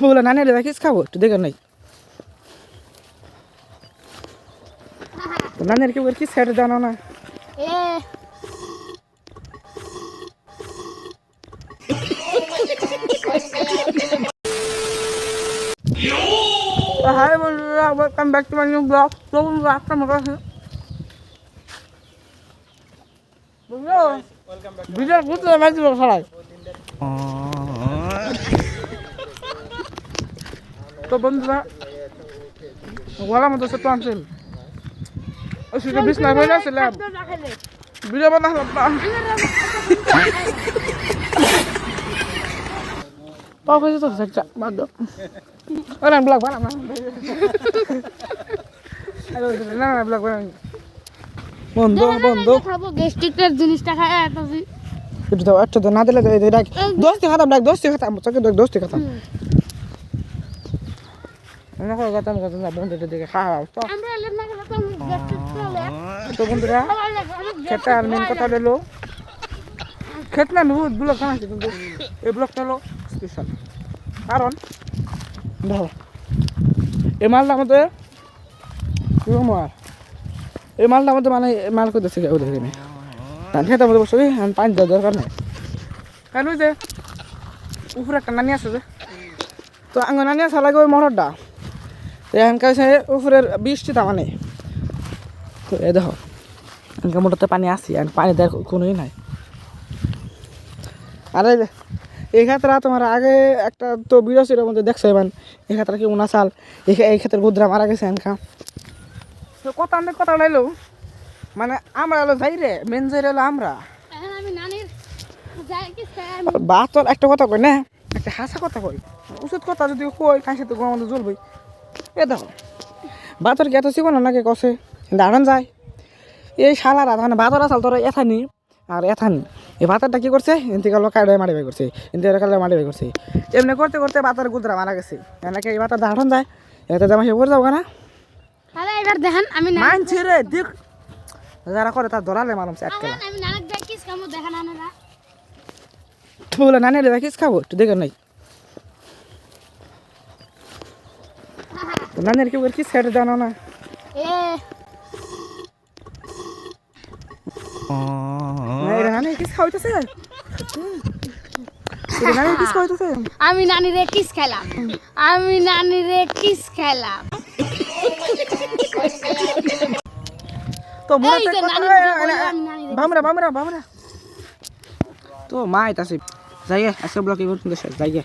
বলে নানি রে কিস খাবো একটু দেখে নাই নানির কেউ কিস খাইতে জানো না Hi বন্ধুরা, welcome back to my new blog. তো বন্ধুরা একটা মজা আছে বুঝলো, ভিডিও করতে মাইছি সবাই। তো বন্ধুরা গলা মতো ছোট আনছিল ওই সেটা বিছনায় হয়ে যাচ্ছিলাম ভিডিও বানালাম পাও কেজি তো একটা বাদ দাও ওরা ব্লগ বানাম না না ব্লগ বানাম বন্ধু বন্ধু খাবো গ্যাস্ট্রিকের জিনিসটা খায় এতজি একটু দাও একটু না দিলে ডাক দোস্তি খাতাম ডাক দোস্তি খাতাম চকে ডাক দোস্তি খাতাম না করে খাতাম খাতাম বন্ধুদের দিকে খাওয়া তো আমরা এলাম না খাতাম গ্যাস্ট্রিক চলে তো বন্ধুরা খেতে আর মেন কথা হলো খেত না বহুত ব্লগ বানাইছি কিন্তু এই ব্লগটা হলো স্পেশাল কারণ দেখো এই মালটা আমাদের এই মালটা আমাদের মানে মাল করতেছে ওদের এখানে ধান খেতে আমাদের বসে পানি দেওয়ার দরকার নেই কেন যে উপরে একটা নানি আছে যে তো আঙ নানি আসা লাগে ওই মটরটা এখানকার উপরের বৃষ্টি তা মানে তো এ দেখো এখানকার মোটরতে পানি আসি আর পানি দেওয়ার কোনোই নাই আর এই ক্ষেত্রে তোমার আগে একটা তো বিরসির মধ্যে দেখছো এবার এই ক্ষেত্রে কি উনাশাল এই ক্ষেত্রে গুদ্রা মারা গেছে এনকা তো কথা অনেক কথা লাইলো মানে আমরা হলো যাই রে মেন যাই হলো আমরা আমি নানির যাই কি বাতর একটা কথা কই না একটা হাসা কথা কই উচিত কথা যদি কই খাইছে তো আমাদের জ্বলবই এ দেখো বাতর কি এত চিকন নাকি কষে দাঁড়ান যায় এই শালারা মানে বাতর আসাল তোর এথানি আর এথানি এই ভাতারটা কি করছে এনতিকাল কাড়ে মারি বাই করছে এনতিকাল মারি বাই করছে এমনি করতে করতে বাতার গুদরা মারা গেছে এনাকে এই বাতার দাঁড়ান যায় এতে জামা সে পড়ে যাবো না আরে এবার দেখেন আমি মানছি রে দেখ যারা করে তার ধরালে মারুম সে আটকে আমি নানক যাই কিস খামু দেখেন আনারা বলে নানি রে কিস খাবো একটু দেখে নাই নানির কেউ কিস খাইতে জানো না নানি কিস খাওয়াইতেছে আমি নানিরে কিস খেলাম তো বামরা তো মা আইতাছে যাইয়ে আজকে ব্লগে করতে যাইয়ে